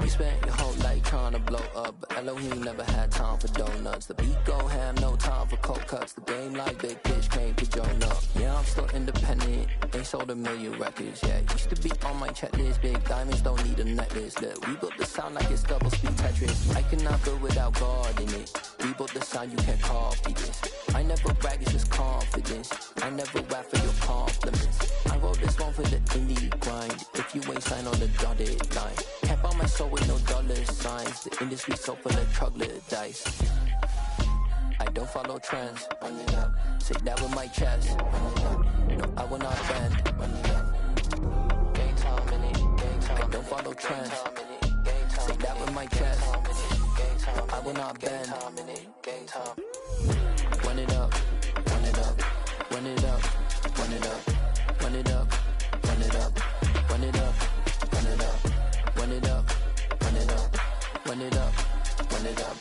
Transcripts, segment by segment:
You spent your whole life trying to blow up, but Elohim never had time for donuts. The beat go ham, no time for cold cuts. The game like Big Fish came to join up. Yeah, I'm still independent, ain't sold 1 million records yet. Used to be on my checklist, big diamonds don't need a necklace. Look, we built the sound like it's double speed Tetris. I cannot build without God in it. We built the sound, you can't copy this. I never brag, it's just confidence. I never rap for your compliments. I wrote this one for the indie grind. If you ain't signed on the dotted line, can't buy my soul with no dollar signs. The industry so full of troglodytes. I don't follow trends. Say that with my chest. No, I will not bend. I don't follow trends. Say that with my chest. No, I will not bend. Run it up, run it up, run it up, run it up, run it up, run it up, run it up, run it up, run it up, run it up, run it up, run it up,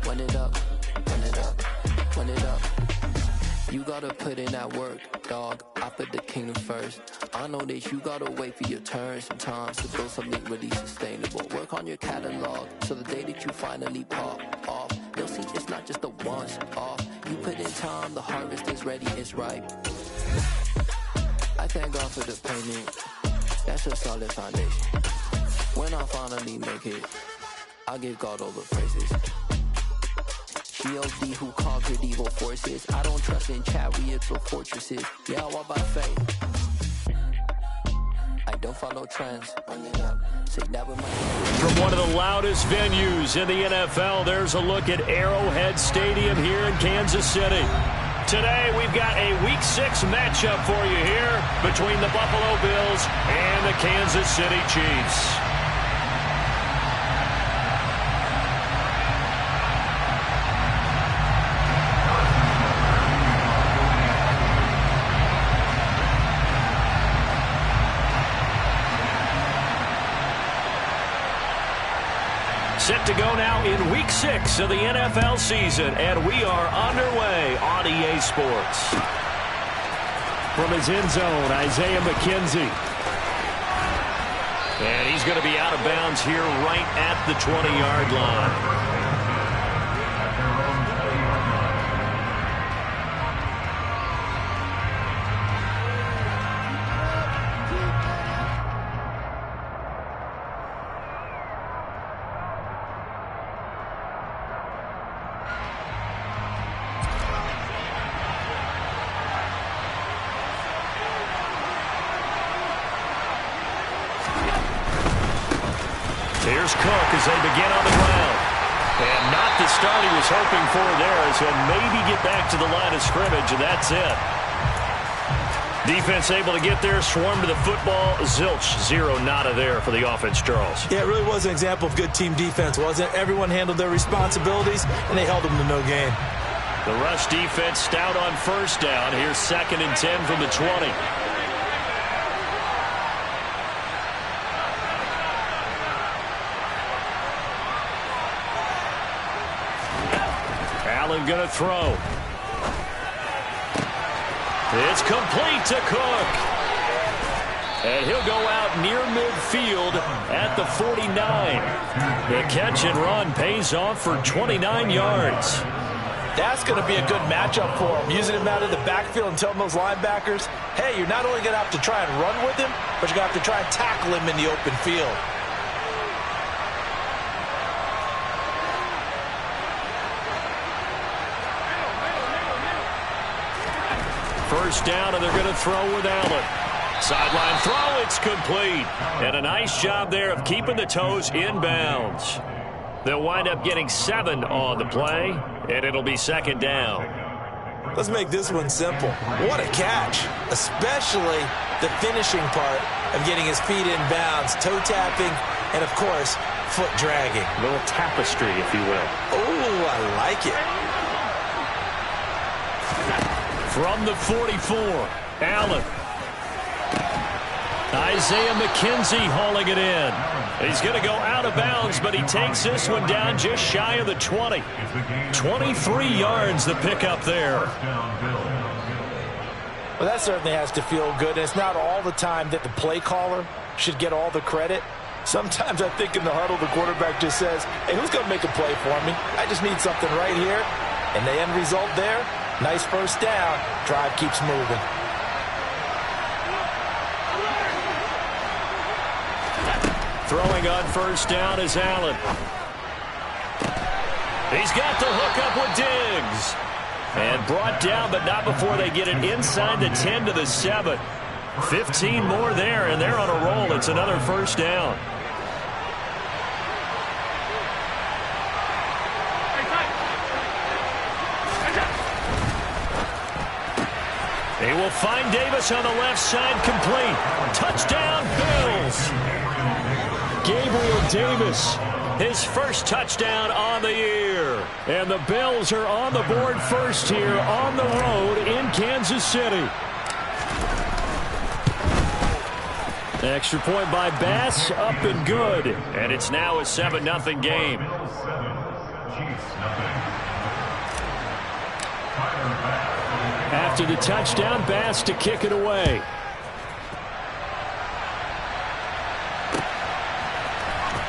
run it up, run it up, run it up. You gotta put in that work, dog. I put the kingdom first. I know that you gotta wait for your turn sometimes to build something really sustainable. Work on your catalog, so the day that you finally pop off, you'll see it's not just a once off. You put in time, the harvest is ready, it's ripe. I thank God for the payment. That's a solid foundation. When I finally make it, I'll give God all the praises. G.O.D. who conquered evil forces. I don't trust in chariots or fortresses. Yeah, I walk by faith. I don't follow trends. Say that with my... From one of the loudest venues in the NFL, there's a look at Arrowhead Stadium here in Kansas City. Today, we've got a Week 6 matchup for you here between the Buffalo Bills and the Kansas City Chiefs. Set to go now in Week 6 of the NFL season, and we are underway on EA Sports. From his end zone, Isaiah McKenzie. And he's going to be out of bounds here right at the 20-yard line. Here's Cook as they begin on the ground. And not the start he was hoping for there, as he'll maybe get back to the line of scrimmage, and that's it. Defense able to get there, swarm to the football. Zilch, 0 nada there for the offense, Charles. Yeah, it really was an example of good team defense, wasn't it? Everyone handled their responsibilities, and they held them to no gain. The rush defense stout on first down. Here's 2nd and 10 from the 20. Allen going to throw. It's complete to Cook. And he'll go out near midfield at the 49. The catch and run pays off for 29 yards. That's going to be a good matchup for him. Using him out of the backfield and telling those linebackers, hey, you're not only going to have to try and run with him, but you're going to have to try and tackle him in the open field. First down, and they're going to throw with Allen. Sideline throw, it's complete. And a nice job there of keeping the toes inbounds. They'll wind up getting 7 on the play, and it'll be 2nd down. Let's make this one simple. What a catch, especially the finishing part of getting his feet in bounds, toe tapping, and, of course, foot dragging. A little tapestry, if you will. Oh, I like it. From the 44, Allen. Isaiah McKenzie hauling it in. He's going to go out of bounds, but he takes this one down just shy of the 20. 23 yards the pickup there. Well, that certainly has to feel good. And it's not all the time that the play caller should get all the credit. Sometimes I think in the huddle, the quarterback just says, hey, who's going to make a play for me? I just need something right here. And the end result there, nice first down. Drive keeps moving. Throwing on first down is Allen. He's got the hook up with Diggs. And brought down, but not before they get it inside the 10 to the 7. 15 more there, and they're on a roll. It's another first down. They will find Davis on the left side, complete. Touchdown, Bills. Gabriel Davis, his first touchdown on the year. And the Bills are on the board first here on the road in Kansas City. Extra point by Bass, up and good. And it's now a 7-0 game. After the touchdown, Bass to kick it away.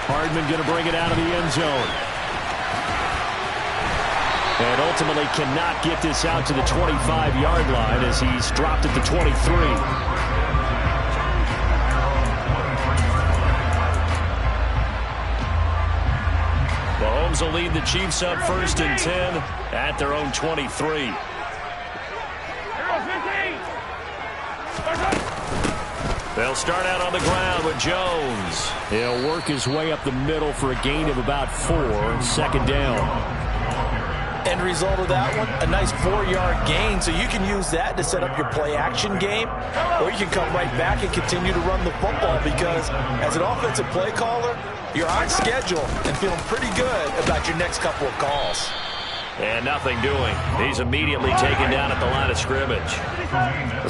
Hardman going to bring it out of the end zone. And ultimately cannot get this out to the 25-yard line as he's dropped at the 23. Mahomes will lead the Chiefs up 1st and 10 at their own 23. They'll start out on the ground with Jones. He'll work his way up the middle for a gain of about 4. 2nd down. End result of that one, a nice 4-yard gain, so you can use that to set up your play-action game, or you can come right back and continue to run the football because as an offensive play caller, you're on schedule and feeling pretty good about your next couple of calls. And nothing doing. He's immediately taken down at the line of scrimmage.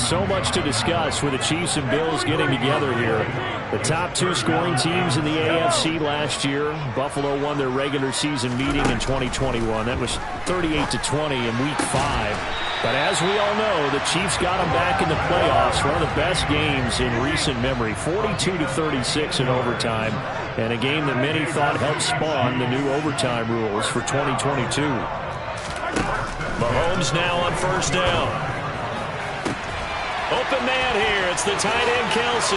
So much to discuss with the Chiefs and Bills getting together here. The top 2 scoring teams in the AFC last year. Buffalo won their regular season meeting in 2021. That was 38-20 in Week 5. But as we all know, the Chiefs got them back in the playoffs. One of the best games in recent memory. 42-36 in overtime. And a game that many thought helped spawn the new overtime rules for 2022. Mahomes now on 1st down. Open man here. It's the tight end, Kelce.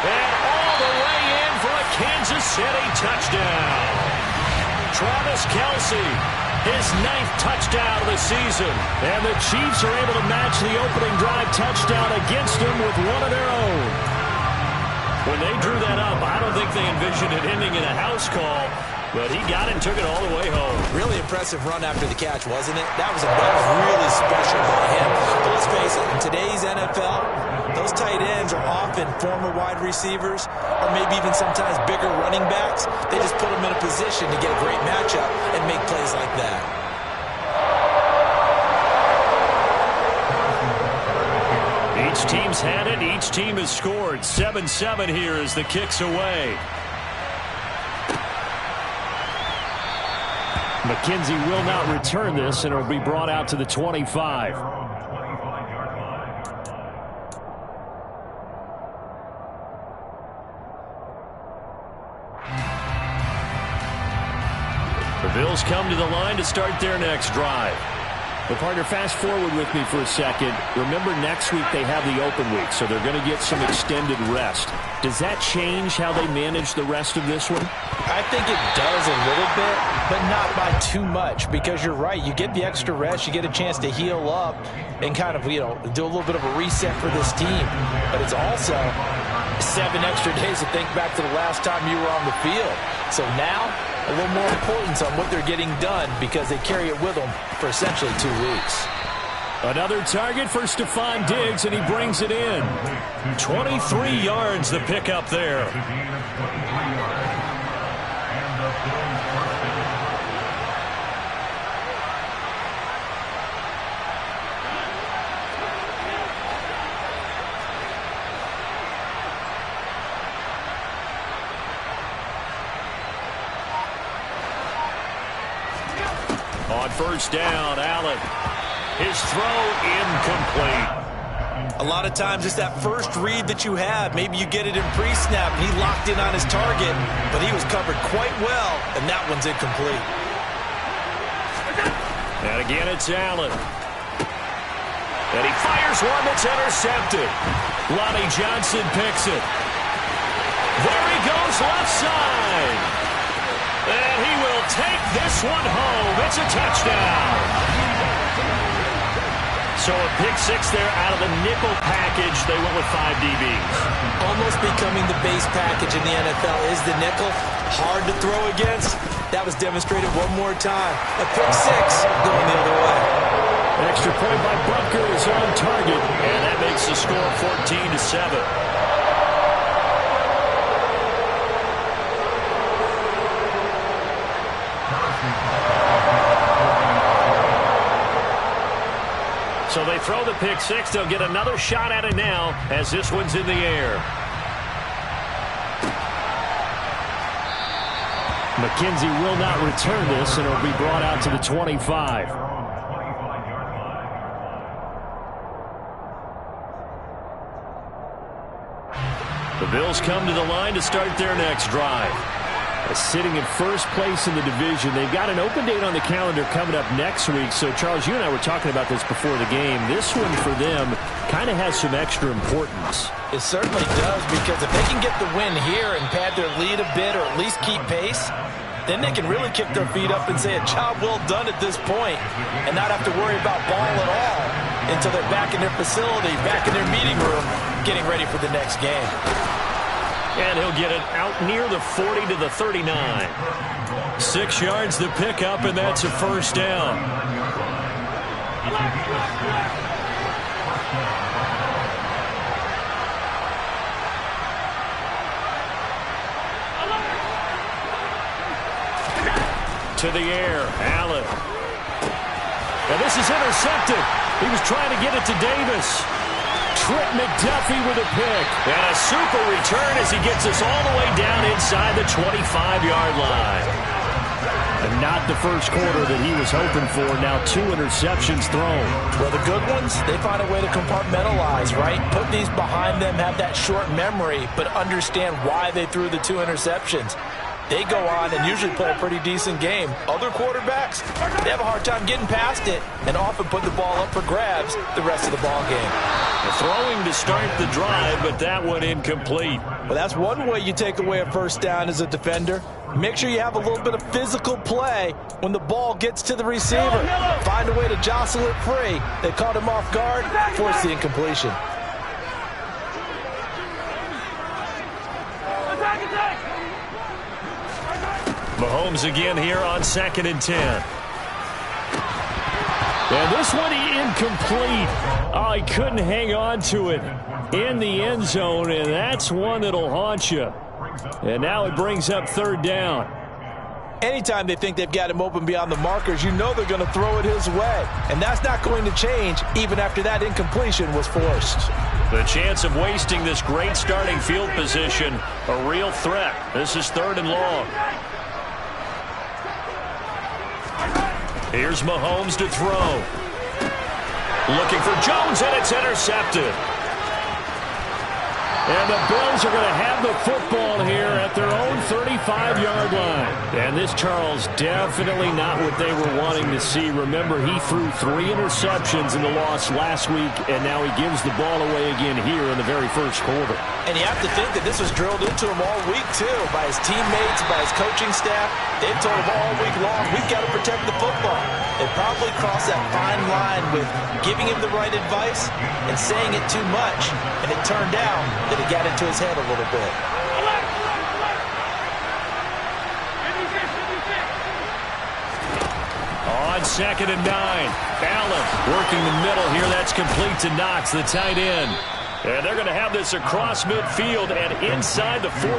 And all the way in for a Kansas City touchdown. Travis Kelce, his 9th touchdown of the season. And the Chiefs are able to match the opening drive touchdown against him with one of their own. When they drew that up, I don't think they envisioned it ending in a house call. But he got it and took it all the way home. Really impressive run after the catch, wasn't it? That was really special by him. But let's face it, in today's NFL, those tight ends are often former wide receivers or maybe even sometimes bigger running backs. They just put them in a position to get a great matchup and make plays like that. Each team's had it. Each team has scored. 7-7 here as the kick's away. McKenzie will not return this, and it will be brought out to the 25. The Bills come to the line to start their next drive. Well, partner, fast forward with me for a second. Remember, next week they have the open week, so they're going to get some extended rest. Does that change how they manage the rest of this one? I think it does a little bit, but not by too much, because you're right. You get the extra rest. You get a chance to heal up and kind of, do a little bit of a reset for this team. But it's also 7 extra days to think back to the last time you were on the field. So now, a little more importance on what they're getting done because they carry it with them for essentially 2 weeks. Another target for Stephon Diggs, and he brings it in. 23 yards the pickup there. On 1st down, Allen. His throw incomplete. A lot of times it's that first read that you have. Maybe you get it in pre-snap, and he locked in on his target, but he was covered quite well, and that one's incomplete. And again, it's Allen. And he fires one that's intercepted. Lonnie Johnson picks it. There he goes, left side. And he will take this one home. It's a touchdown. So a pick six there out of the nickel package. They went with 5 DBs. Almost becoming the base package in the NFL is the nickel. Hard to throw against. That was demonstrated one more time. A pick six going the other way. Extra point by Butker is on target. And that makes the score 14-7. So they throw the pick six. They'll get another shot at it now as this one's in the air. McKenzie will not return this, and it'll be brought out to the 25. The Bills come to the line to start their next drive. Sitting in first place in the division. They've got an open date on the calendar coming up next week. So, Charles, you and I were talking about this before the game. This one for them kind of has some extra importance. It certainly does, because if they can get the win here and pad their lead a bit, or at least keep pace, then they can really kick their feet up and say a job well done at this point and not have to worry about ball at all until they're back in their facility, back in their meeting room, getting ready for the next game. And he'll get it out near the 40 to the 39. 6 yards to pick up, and that's a first down. To the air, Allen. And this is intercepted. He was trying to get it to Davis. Trent McDuffie with a pick. And a super return as he gets us all the way down inside the 25-yard line. And not the first quarter that he was hoping for. Now 2 interceptions thrown. Well, the good ones, they find a way to compartmentalize, right? Put these behind them, have that short memory, but understand why they threw the 2 interceptions. They go on and usually play a pretty decent game. Other quarterbacks, they have a hard time getting past it and often put the ball up for grabs the rest of the ball game. Throwing to start the drive, but that one incomplete. Well, that's one way you take away a first down as a defender. Make sure you have a little bit of physical play when the ball gets to the receiver. Find a way to jostle it free. They caught him off guard, forced the incompletion. Mahomes again here on 2nd and 10. And this one incomplete. Oh, he couldn't hang on to it in the end zone, and that's one that'll haunt you. And now it brings up 3rd down. Anytime they think they've got him open beyond the markers, you know they're going to throw it his way. And that's not going to change even after that incompletion was forced. The chance of wasting this great starting field position, a real threat. This is 3rd and long. Here's Mahomes to throw. Looking for Jones, and it's intercepted. And the Bills are going to have the football here at their own 35-yard line. And this, Charles, definitely not what they were wanting to see. Remember, he threw 3 interceptions in the loss last week, and now he gives the ball away again here in the very first quarter. And you have to think that this was drilled into him all week, too, by his teammates, by his coaching staff. They've told him all week long, we've got to protect the football. They probably crossed that fine line with giving him the right advice and saying it too much. And it turned out that it got into his head a little bit. On 2nd and 9, Allen working the middle here. That's complete to Knox, the tight end. And they're going to have this across midfield and inside the 45.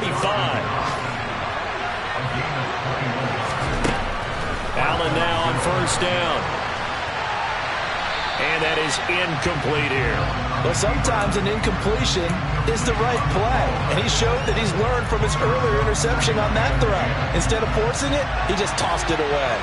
Allen now on 1st down. And that is incomplete here. Well, sometimes an incompletion is the right play. And he showed that he's learned from his earlier interception on that throw. Instead of forcing it, he just tossed it away.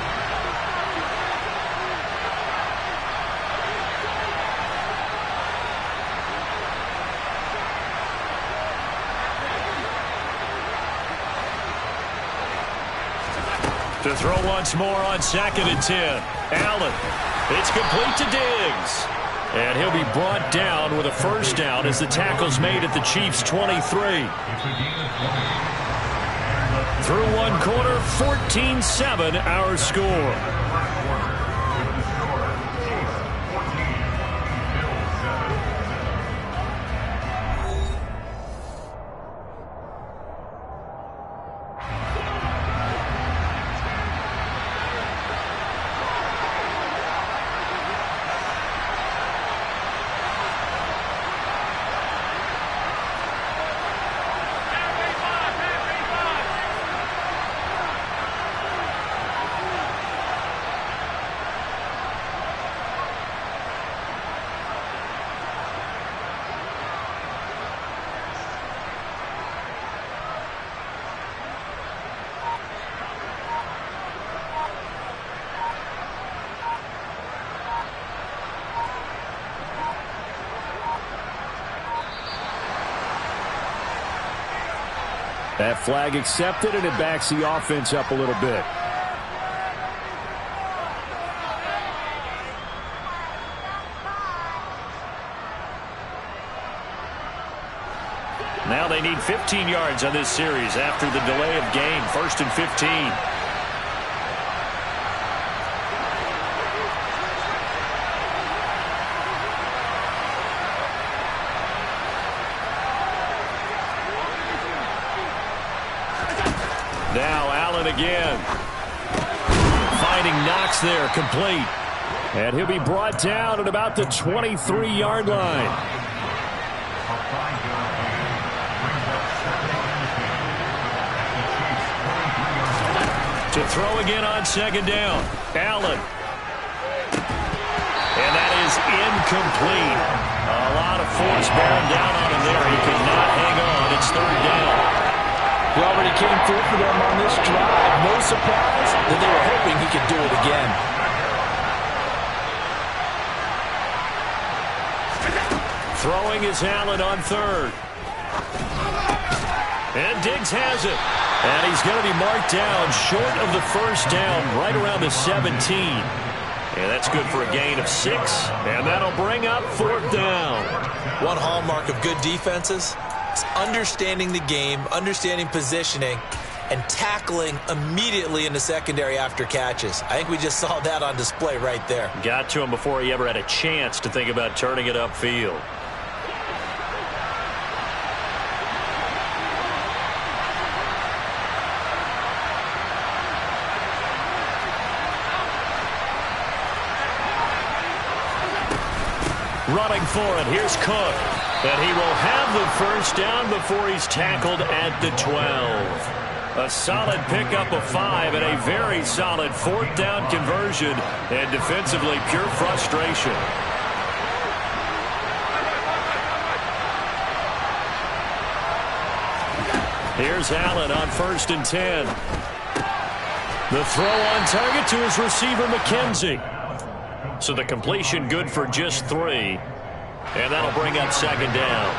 To throw once more on 2nd and 10. Allen. It's complete to Diggs. And he'll be brought down with a first down as the tackle's made at the Chiefs' 23. Through one quarter, 14-7 our score. That flag accepted, and it backs the offense up a little bit. Now they need 15 yards on this series after the delay of game. 1st and 15. Now Allen again. Finding Knox there, complete. And he'll be brought down at about the 23-yard line. To throw again on 2nd down. Allen. And that is incomplete. A lot of force bearing down on him there. He could not hang on. It's 3rd down. He already came through for them on this drive. No surprise that they were hoping he could do it again. Throwing is Allen on 3rd. And Diggs has it. And he's going to be marked down short of the first down, right around the 17. And that's good for a gain of 6. And that'll bring up 4th down. One hallmark of good defenses is understanding the game, understanding positioning, and tackling immediately in the secondary after catches. I think we just saw that on display right there. Got to him before he ever had a chance to think about turning it upfield. Running for it, here's Cook. And he will have the first down before he's tackled at the 12. A solid pickup of 5 and a very solid 4th down conversion. And defensively, pure frustration. Here's Allen on 1st and 10. The throw on target to his receiver, McKenzie. So the completion good for just 3. And that'll bring up 2nd down.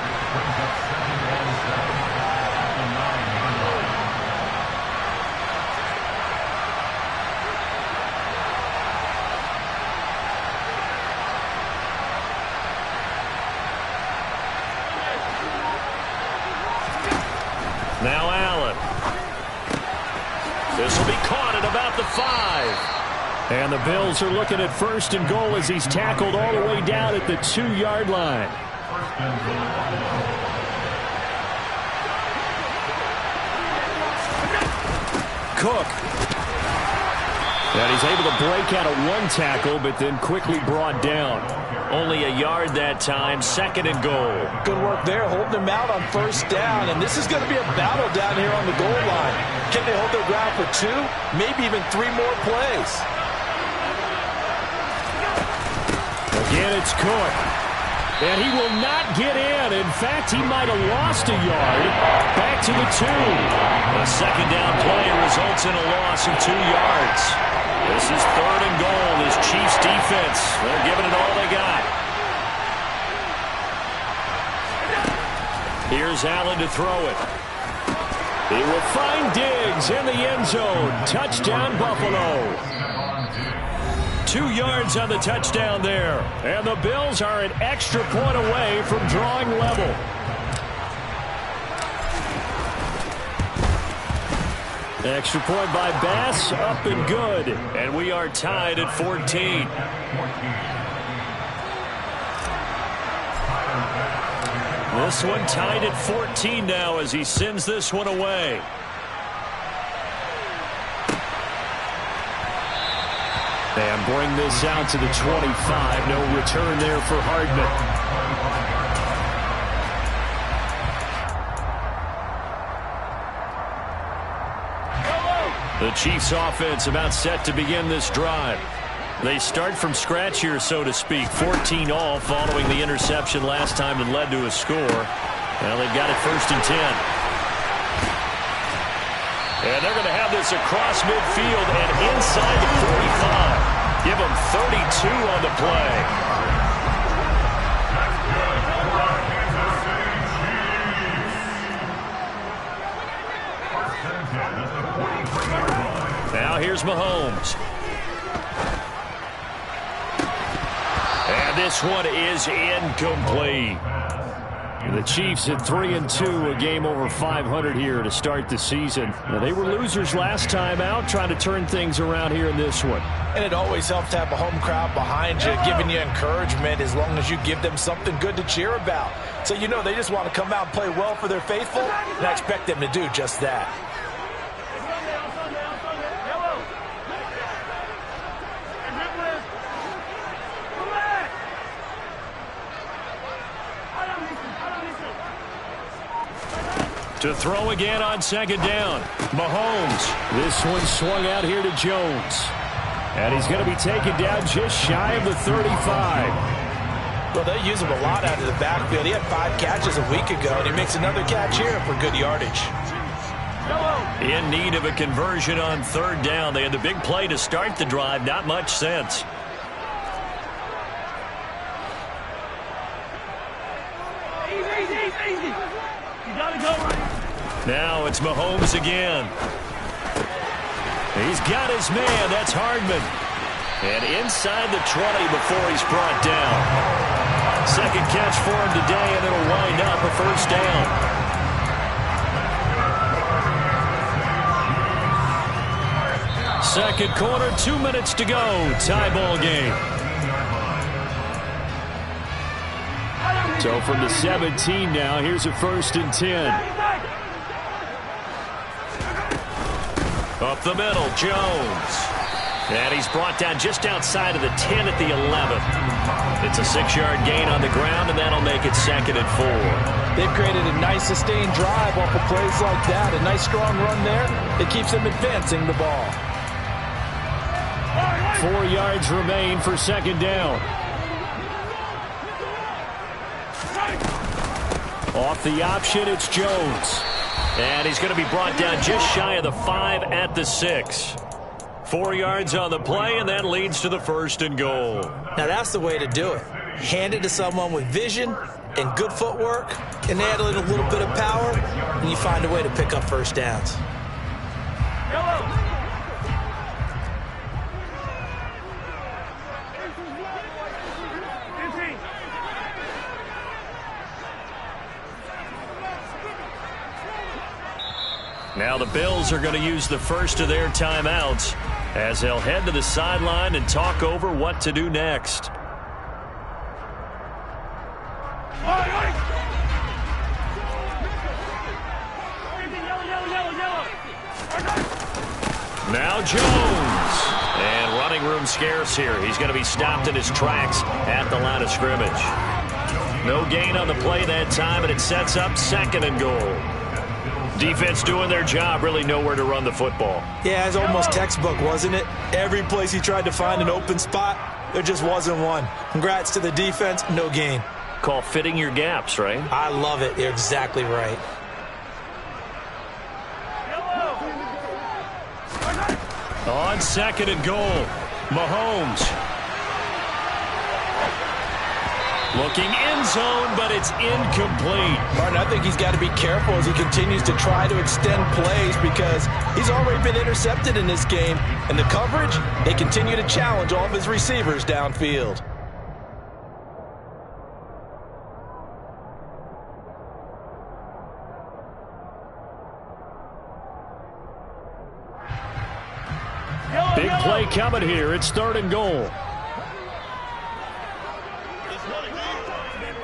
Now Allen. This will be caught at about the 5. And the Bills are looking at 1st and goal as he's tackled all the way down at the 2-yard line. Cook. And he's able to break out of 1 tackle, but then quickly brought down. Only a yard that time, 2nd and goal. Good work there, holding them out on 1st down. And this is going to be a battle down here on the goal line. Can they hold their ground for 2, maybe even 3 more plays? Again, it's Cook. And he will not get in. In fact, he might have lost a yard. Back to the 2. A 2nd down play results in a loss of 2 yards. This is 3rd and goal. This Chiefs defense, they're giving it all they got. Here's Allen to throw it. He will find Diggs in the end zone. Touchdown, Buffalo. 2 yards on the touchdown there. And the Bills are an extra point away from drawing level. Extra point by Bass, up and good. And we are tied at 14. This one tied at 14 now as he sends this one away. And bring this out to the 25. No return there for Hardman. The Chiefs offense about set to begin this drive. They start from scratch here, so to speak. 14 all following the interception last time that led to a score. Well, they've got it 1st and 10. And they're going to have this across midfield and inside the 45. Give them 32 on the play. Now here's Mahomes. And this one is incomplete. The Chiefs at 3-2, a game over 500 here to start the season. Now, they were losers last time out, trying to turn things around here in this one. And it always helps to have a home crowd behind you, giving you encouragement as long as you give them something good to cheer about. So you know they just want to come out and play well for their faithful, and I expect them to do just that. To throw again on 2nd down. Mahomes. This one swung out here to Jones. And he's going to be taken down just shy of the 35. Well, they use him a lot out of the backfield. He had 5 catches a week ago, and he makes another catch here for good yardage. In need of a conversion on 3rd down. They had the big play to start the drive. Not much sense. Easy. You got to go right. Now it's Mahomes again. He's got his man. That's Hardman. And inside the 20 before he's brought down. 2nd catch for him today, and it'll wind up a 1st down. Second quarter, 2 minutes to go. Tie ball game. So from the 17 now, here's a 1st and 10. Up the middle, Jones. And he's brought down just outside of the 10 at the 11. It's a 6-yard gain on the ground, and that'll make it 2nd and 4. They've created a nice sustained drive off of plays like that. A nice strong run there. It keeps them advancing the ball. 4 yards remain for 2nd down. Off the option, it's Jones. And he's going to be brought down just shy of the 5 at the 6. 4 yards on the play, and that leads to the 1st and goal. Now that's the way to do it. Hand it to someone with vision and good footwork, and add in a little bit of power, and you find a way to pick up 1st downs. Now the Bills are going to use the first of their timeouts as they'll head to the sideline and talk over what to do next. Now Jones. And running room scarce here. He's going to be stopped in his tracks at the line of scrimmage. No gain on the play that time, and it sets up 2nd and goal. Defense doing their job, really nowhere to run the football. Yeah, it's almost textbook, wasn't it? Every place he tried to find an open spot, there just wasn't one. Congrats to the defense, no gain. Call fitting your gaps, right? I love it. You're exactly right. On 2nd and goal, Mahomes. Looking end zone, but it's incomplete. Martin, I think he's got to be careful as he continues to try to extend plays because he's already been intercepted in this game. And the coverage, they continue to challenge all of his receivers downfield. Big play coming here. It's 3rd and goal.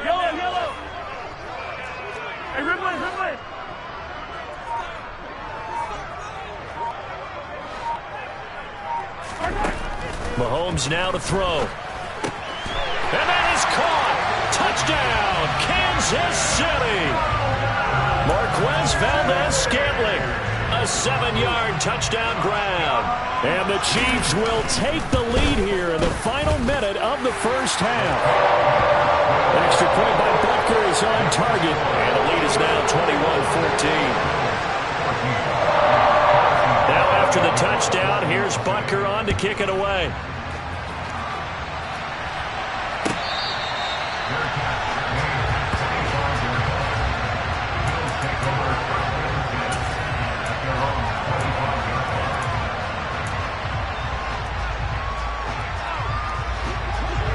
Yellow. Hey, Ripley. Mahomes now to throw. And that is caught. Touchdown, Kansas City. Marquez Valdez-Scantling. A 7-yard touchdown grab. And the Chiefs will take the lead here in the final minute of the first half. An extra point by Butker is on target. And the lead is now 21-14. Now after the touchdown, here's Butker on to kick it away.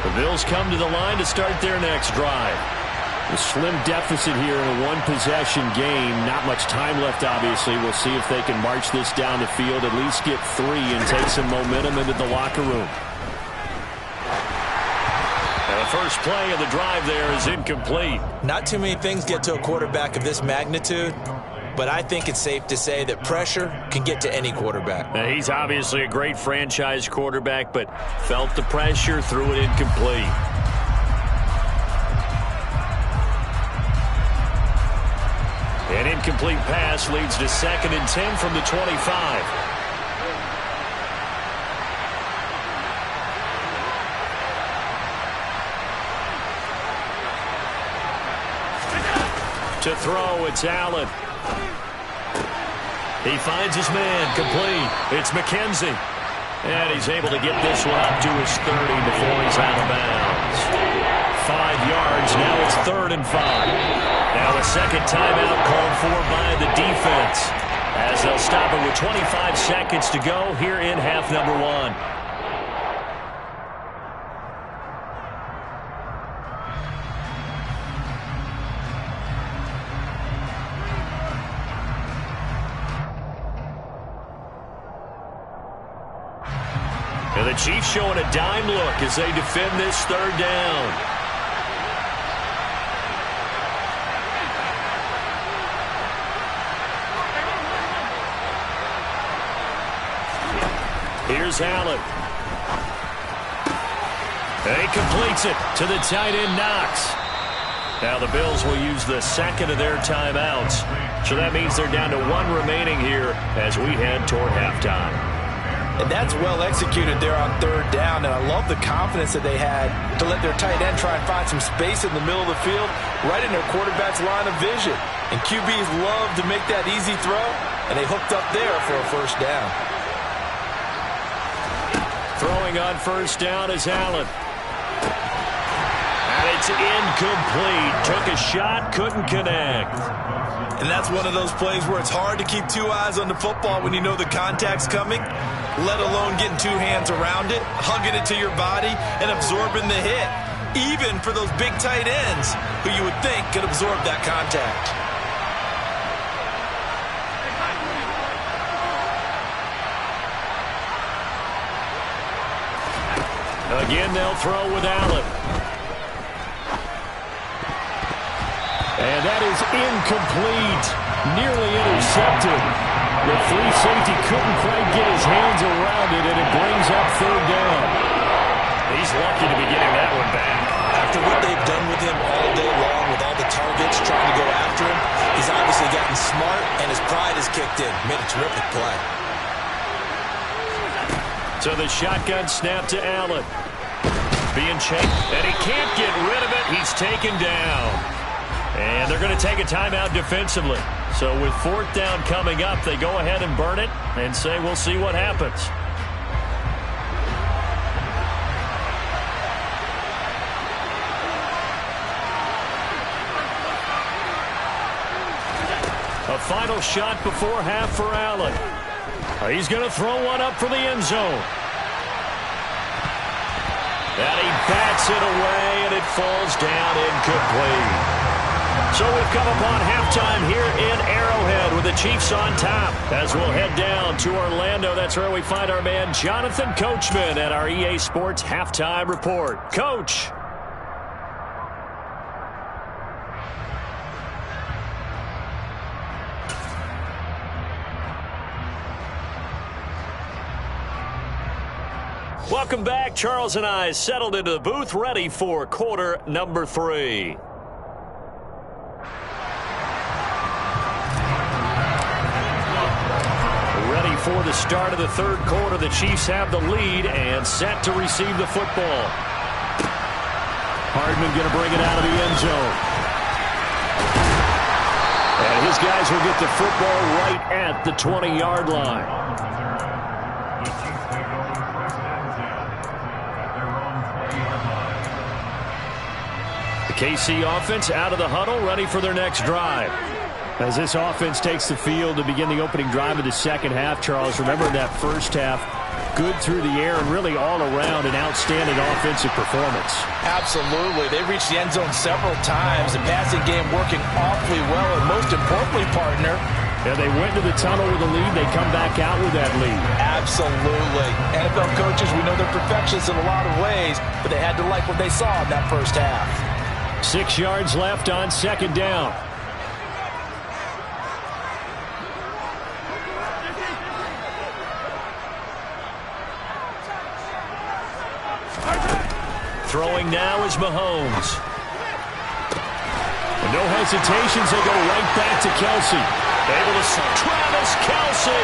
The Bills come to the line to start their next drive. A slim deficit here in a one-possession game. Not much time left, obviously. We'll see if they can march this down the field, at least get 3 and take some momentum into the locker room. And the first play of the drive there is incomplete. Not too many things get to a quarterback of this magnitude, but I think it's safe to say that pressure can get to any quarterback. Now, he's obviously a great franchise quarterback, but felt the pressure, threw it incomplete. An incomplete pass leads to 2nd and 10 from the 25. To throw, it's Allen. He finds his man, complete. It's McKenzie. And he's able to get this one up to his 30 before he's out of bounds. 5 yards, now it's 3rd and 5. Now a second timeout called for by the defense, as they'll stop it with 25 seconds to go here in half number 1. And the Chiefs showing a dime look as they defend this 3rd down. Here's Allen. And he completes it to the tight end, Knox. Now the Bills will use the 2nd of their timeouts. So that means they're down to 1 remaining here as we head toward halftime. And that's well executed there on 3rd down, and I love the confidence that they had to let their tight end try and find some space in the middle of the field, right in their quarterback's line of vision. And QBs love to make that easy throw, and they hooked up there for a 1st down. Throwing on 1st down is Allen. And it's incomplete. Took a shot, couldn't connect. And that's one of those plays where it's hard to keep 2 eyes on the football when you know the contact's coming, let alone getting 2 hands around it, hugging it to your body, and absorbing the hit, even for those big tight ends who you would think could absorb that contact. Again, they'll throw with Allen. And that is incomplete. Nearly intercepted. The free safety couldn't quite get his hands around it, and it brings up 3rd down. He's lucky to be getting that one back. After what they've done with him all day long, with all the targets trying to go after him, he's obviously gotten smart, and his pride has kicked in. Made a terrific play. So the shotgun snap to Allen. Being chased, and he can't get rid of it. He's taken down. And they're going to take a timeout defensively. So with 4th down coming up, they go ahead and burn it and say we'll see what happens. A final shot before half for Allen. He's going to throw one up for the end zone. And he bats it away, and it falls down incomplete. So we've come upon halftime here in Arrowhead with the Chiefs on top. As we'll head down to Orlando, that's where we find our man Jonathan Coachman at our EA Sports Halftime Report. Coach. Welcome back. Charles and I settled into the booth, ready for quarter number 3. Ready for the start of the third quarter. The Chiefs have the lead and set to receive the football. Hardman going to bring it out of the end zone. And his guys will get the football right at the 20-yard line. KC offense out of the huddle, ready for their next drive. As this offense takes the field to begin the opening drive of the second half, Charles, remember that first half, good through the air and really all around an outstanding offensive performance. Absolutely. They reached the end zone several times. The passing game working awfully well, and most importantly, partner, yeah, they went to the tunnel with a lead. They come back out with that lead. Absolutely. NFL coaches, we know they're perfectionists in a lot of ways, but they had to like what they saw in that first half. 6 yards left on second down. Throwing now is Mahomes. And no hesitations, they go right back to Kelce. Able to Travis Kelce.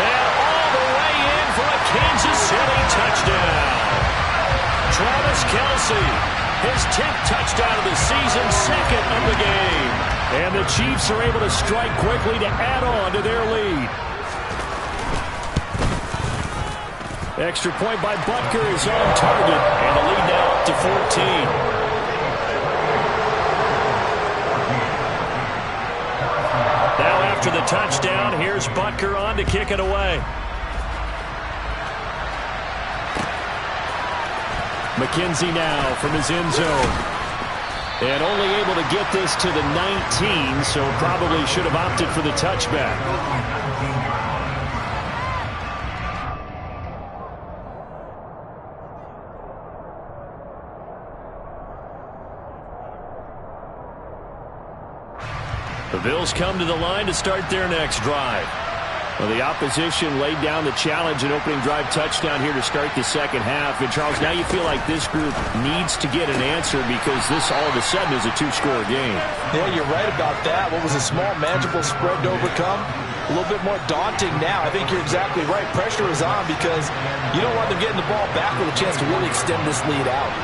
And all the way in for a Kansas City touchdown. Travis Kelce. His 10th touchdown of the season, second of the game. And the Chiefs are able to strike quickly to add on to their lead. Extra point by Butker is on target. And the lead now up to 14. Now after the touchdown, here's Butker on to kick it away. McKenzie now from his end zone. And only able to get this to the 19, so probably should have opted for the touchback. The Bills come to the line to start their next drive. Well, the opposition laid down the challenge and opening drive touchdown here to start the second half. And, Charles, now you feel like this group needs to get an answer because this all of a sudden is a two-score game. Yeah, you're right about that. What was a small, manageable spread to overcome? A little bit more daunting now. I think you're exactly right. Pressure is on because you don't want them getting the ball back with a chance to really extend this lead out.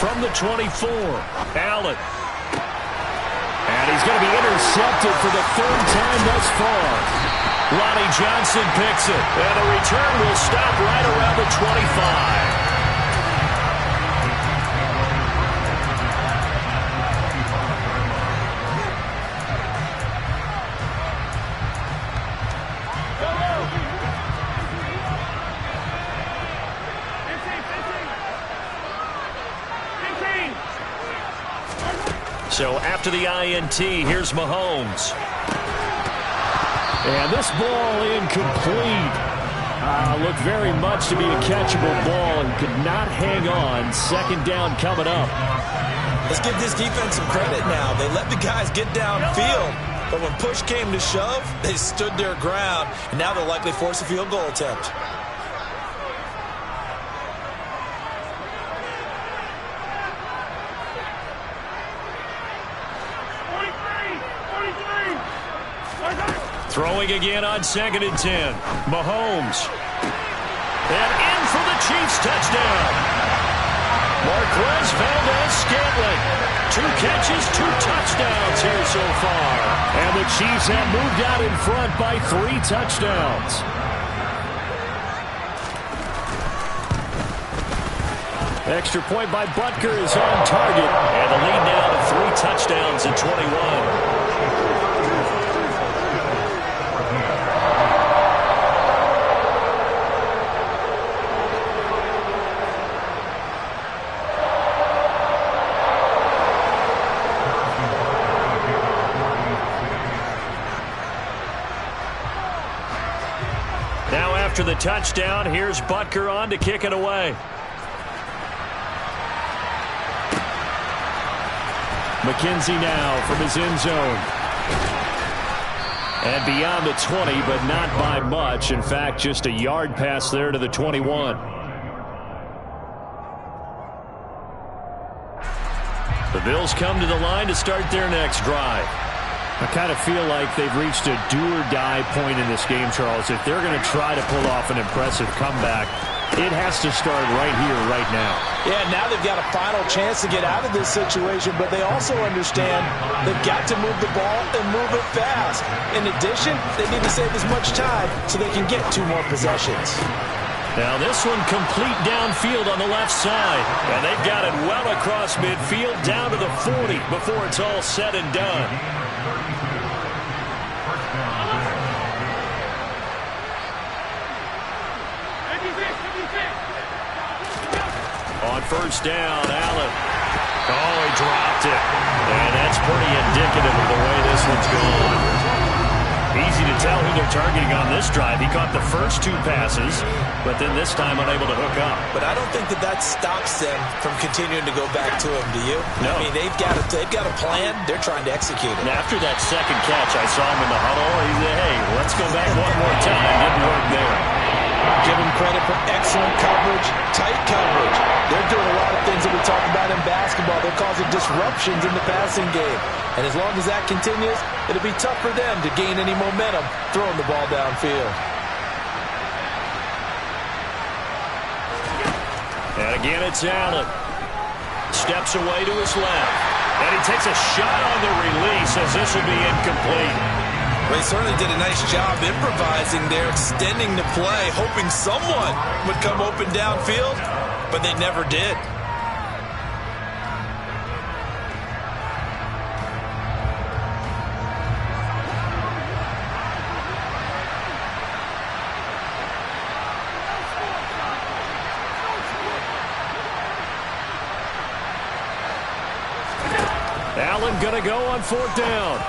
From the 24, Allen. And he's going to be intercepted for the third time thus far. Lonnie Johnson picks it. And the return will stop right around the 25. So after the INT, here's Mahomes. And this ball incomplete. Looked very much to be a catchable ball and could not hang on. Second down coming up. Let's give this defense some credit now. They let the guys get downfield. But when push came to shove, they stood their ground. And now they'll likely force a field goal attempt. Throwing again on 2nd and 10. Mahomes. And in for the Chiefs touchdown. Marquez Valdes-Scantling. 2 catches, 2 touchdowns here so far. And the Chiefs have moved out in front by 3 touchdowns. Extra point by Butker is on target. And the lead now to 3 touchdowns in 21. Now after the touchdown, here's Butker on to kick it away. McKenzie now from his end zone. And beyond the 20, but not by much. In fact, just a yard pass there to the 21. The Bills come to the line to start their next drive. I kind of feel like they've reached a do-or-die point in this game, Charles. If they're going to try to pull off an impressive comeback, it has to start right here, right now. Yeah, now they've got a final chance to get out of this situation, but they also understand they've got to move the ball and move it fast. In addition, they need to save as much time so they can get 2 more possessions. Now this one complete downfield on the left side. And they've got it well across midfield down to the 40 before it's all said and done. On first down, Allen. Oh, he dropped it. And that's pretty indicative of the way this one's gone. Easy to tell who they're targeting on this drive. He caught the first 2 passes, but then this time unable to hook up. But I don't think that stops them from continuing to go back to him, do you? No. I mean, they've got a plan. They're trying to execute it. And after that second catch, I saw him in the huddle. He said, hey, let's go back one more time. Didn't work there. Give them credit for excellent coverage, tight coverage. They're doing a lot of things that we talk about in basketball. They're causing disruptions in the passing game. And as long as that continues, it'll be tough for them to gain any momentum throwing the ball downfield. And again, it's Allen. Steps away to his left. And he takes a shot on the release as this will be incomplete. Well, he certainly did a nice job improvising there, extending the play, hoping someone would come open downfield, but they never did. Allen going to go on 4th down.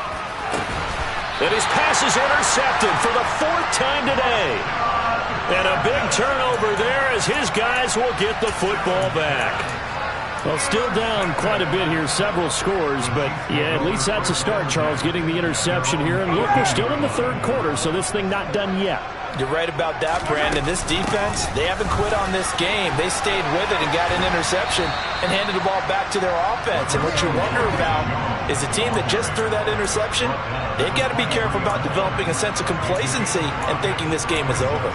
And his pass is intercepted for the 4th time today. And a big turnover there as his guys will get the football back. Well, still down quite a bit here, several scores, but yeah, at least that's a start, Charles, getting the interception here. And look, we're still in the 3rd quarter, so this thing not done yet. You're right about that, Brandon. This defense, they haven't quit on this game. They stayed with it and got an interception and handed the ball back to their offense. And what you wonder about is a team that just threw that interception, they've got to be careful about developing a sense of complacency and thinking this game is over.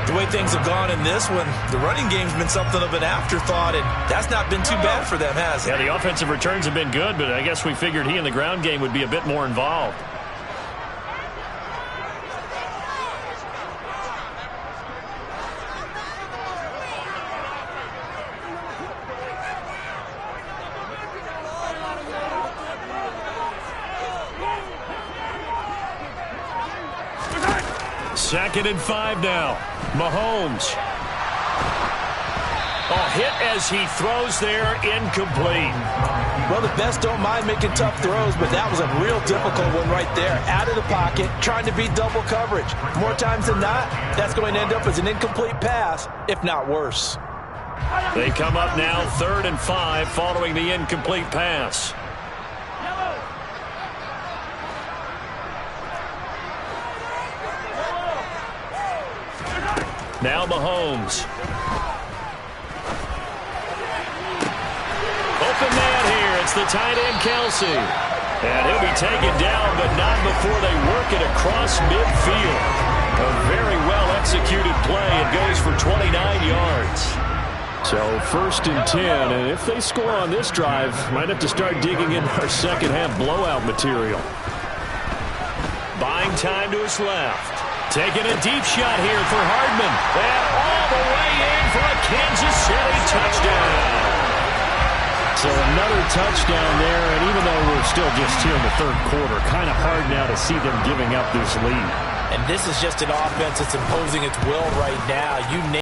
The way things have gone in this one, the running game's been something of an afterthought, and that's not been too bad for them, has it? Yeah, the offensive returns have been good, but I guess we figured he in the ground game would be a bit more involved. Second and 5 now. Mahomes. Oh, hit as he throws there, incomplete. Well, the best don't mind making tough throws, but that was a real difficult one right there. Out of the pocket, trying to beat double coverage. More times than not, that's going to end up as an incomplete pass, if not worse. They come up now 3rd and 5 following the incomplete pass. Now Mahomes. Open man here. It's the tight end, Kelsey. And he'll be taken down, but not before they work it across midfield. A very well-executed play. It goes for 29 yards. So 1st and 10, and if they score on this drive, might have to start digging in our second-half blowout material. Buying time to his left. Taking a deep shot here for Hardman. And all the way in for a Kansas City touchdown. So another touchdown there, and even though we're still just here in the third quarter, kind of hard now to see them giving up this lead. And this is just an offense that's imposing its will right now. You